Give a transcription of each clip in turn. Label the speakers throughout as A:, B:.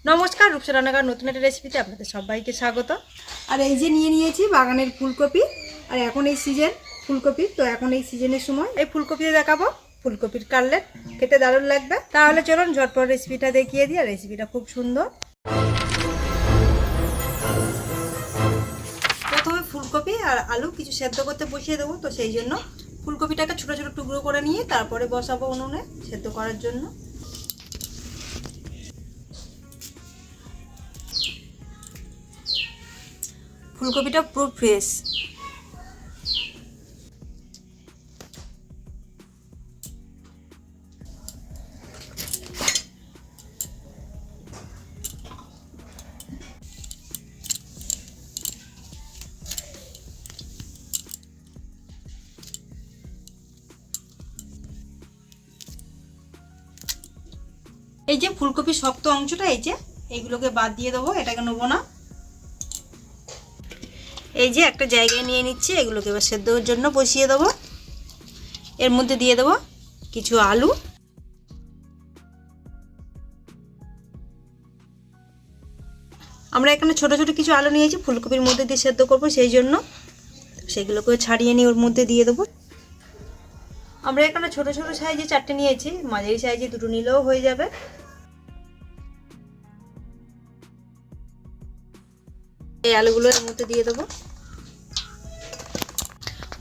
A: নমস্কার, রূপসা রান্নাঘর নতুন একটা রেসিপিতে আপনাদের সবাইকে স্বাগত। আর এই যে নিয়েছি বাগানের ফুলকপি, আর এখন এই সিজন ফুলকপি, তো এখন এই সিজনের সময় এই ফুলকপিতে দেখাবো ফুলকপির কাটলেট। খেতে দারুণ লাগবে। তাহলে চলুন ঝটপট রেসিপিটা দেখিয়ে দিই। আর রেসিপিটা খুব সুন্দর। প্রথমে ফুলকপি আর আলু কিছু সেদ্ধ করতে বসিয়ে দেবো, তো সেই জন্য ফুলকপিটাকে ছোটো ছোটো টুকরো করে নিয়ে তারপরে বসাবো উনুনে সেদ্ধ করার জন্য। ফুলকপিটা পুরো ফ্রেশ। এই যে ফুলকপির শক্ত অংশটা, এই যে এইগুলোকে বাদ দিয়ে দেবো, এটাকে নেবো না। এই যে একটা জায়গায় নিয়ে নিচ্ছি, এগুলোকে এবার সেদ্ধর জন্য বসিয়ে দেবো। এর মধ্যে দিয়ে দেবো কিছু আলু, আমরা এখানে ছোট ছোট কিছু আলু নিয়েছি ফুলকপির মধ্যে দিয়ে সেদ্ধ করব, সেই জন্য সেগুলোকে ছাড়িয়ে নিয়ে ওর মধ্যে দিয়ে দেবো। আমরা এখানে ছোট ছোট সাইজে 4টে নিয়েছি, মাঝারি সাইজে 2টো নিলেও হয়ে যাবে। এই আলুগুলো এর মধ্যে দিয়ে দেবো,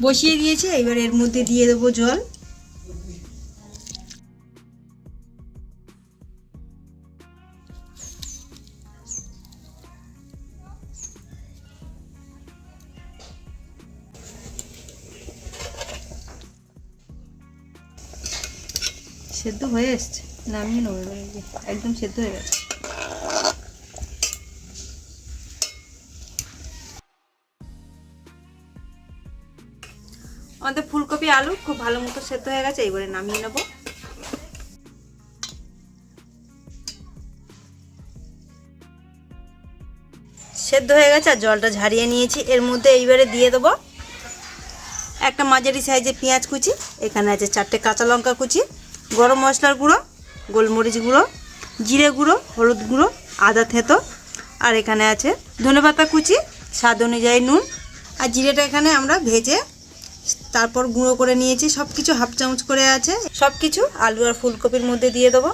A: বসিয়ে দিয়েছি। এবার এর মধ্যে দিয়ে দেবো জল। সেদ্ধ হয়ে এসছে, নামিয়ে নেবো। একদম সেদ্ধ হয়ে গেছে। আমাদের ফুলকপি আলু খুব ভালো মতো সেদ্ধ হয়ে গেছে, এবারে নামিয়ে নেব। সেদ্ধ হয়ে গেছে আর জলটা ঝারিয়ে নিয়েছি। এর মধ্যে এইবারে দিয়ে দেবো একটা মাঝারি সাইজে পেঁয়াজ কুচি, এখানে আছে 4টে কাঁচা লঙ্কা কুচি, গরম মশলার গুঁড়ো, গোলমরিচ গুঁড়ো, জিরে গুঁড়ো, হলুদ গুঁড়ো, আদা থেঁতো, আর এখানে আছে ধনেপাতা কুচি, স্বাদ অনুযায়ী নুন। আর জিরেটা এখানে আমরা ভেজে তারপর গুঁড়ো করে নিয়েছি। সব কিছু হাফ চামচ করে আছে। সব কিছু আলু আর ফুলকপির মধ্যে দিয়ে দেবো।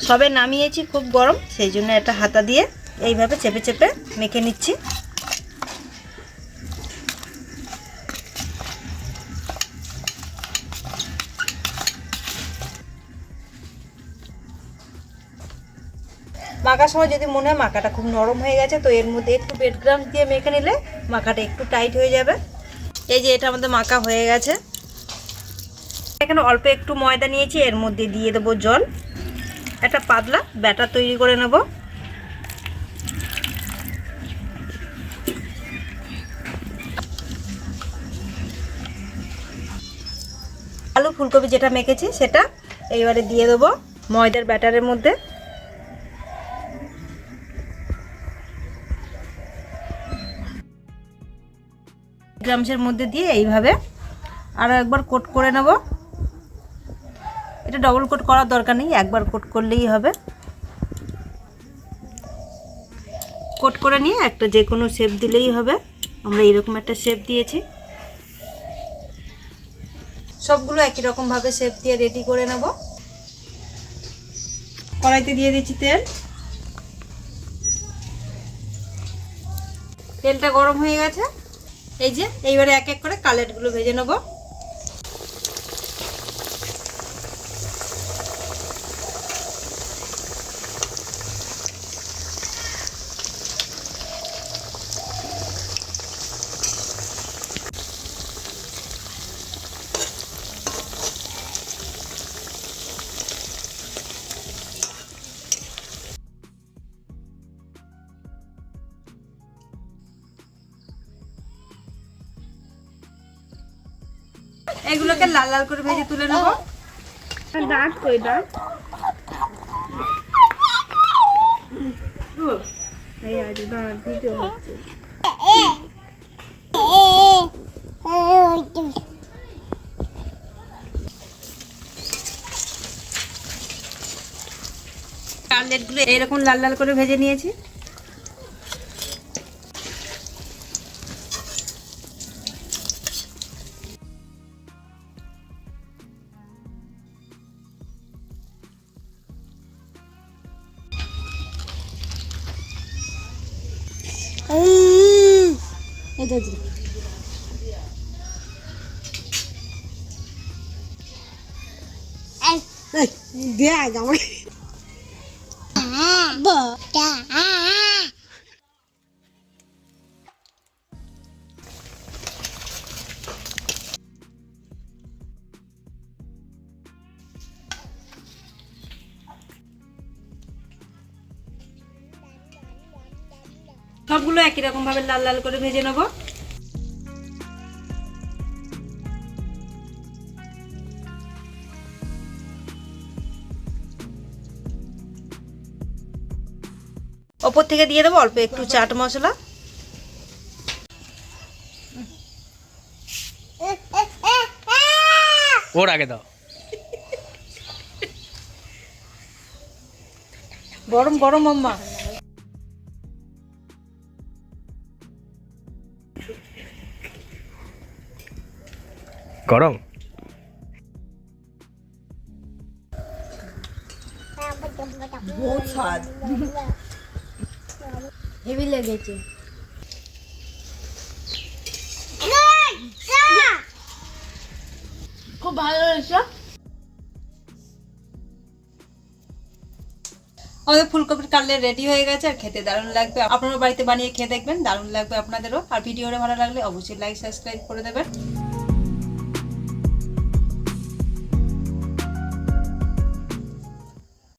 A: সবে নামিয়েছি, খুব গরম, সেই জন্য একটা হাতা দিয়ে এইভাবে চেপে চেপে মেখে নিচ্ছি। মাখার সময় যদি মনে হয় মাখাটা খুব নরম হয়ে গেছে, তো এর মধ্যে একটু ব্রেড ক্রাম্বস দিয়ে মেখে নিলে মাখাটা একটু টাইট হয়ে যাবে। এই যে এটা আমাদের মাখা হয়ে গেছে। এখানে অল্প একটু ময়দা নিয়েছি, এর মধ্যে দিয়ে দেবো জল। একটা পাতলা ব্যাটার তৈরি করে নেব। আলু ফুলকপি যেটা মেখেছি সেটা এইবারে দিয়ে দেবো ময়দার ব্যাটারের মধ্যে। গ্রামসের মধ্যে দিয়ে এইভাবে আরও একবার কোট করে নেব। এটা ডবল কোট করার দরকার নেই, একবার কোট করলেই হবে। কোট করে নিয়ে একটা যে কোনো শেপ দিলেই হবে। আমরা এরকম একটা শেপ দিয়েছি। সবগুলো একই রকমভাবে শেপ দিয়ে রেডি করে নেব। কড়াইতে দিয়ে দিচ্ছি তেল। তেলটা গরম হয়ে গেছে। এই যে এইবারে এক এক করে কাটলেটগুলো ভেজে নেব। এগুলোকে লাল লাল করে ভেজে তুলে নেব। দাঁত কই দাঁত এই আজ না ভিডিও হচ্ছে। কাটলেটগুলো এরকম লাল লাল করে ভেজে নিয়েছি। সবগুলো একই রকম ভাবে লাল লাল করে ভেজে নেব। ওপর থেকে দিয়ে দেবো অল্প একটু চাট মশলা।
B: ওর আগে দাও।
A: গরম গরম মাম্মা।
B: গরম
A: বহুত স্বাদ, হেভি লেগেছে। খুব ভালো হয়েছে। আমাদের ফুলকপির কাটলেট রেডি হয়ে গেছে আর খেতে দারুণ লাগবে। আপনারা বাড়িতে বানিয়ে খেয়ে দেখবেন, দারুণ লাগবে আপনাদেরও। আর ভিডিওটা ভালো লাগলে অবশ্যই লাইক সাবস্ক্রাইব করে দেবেন।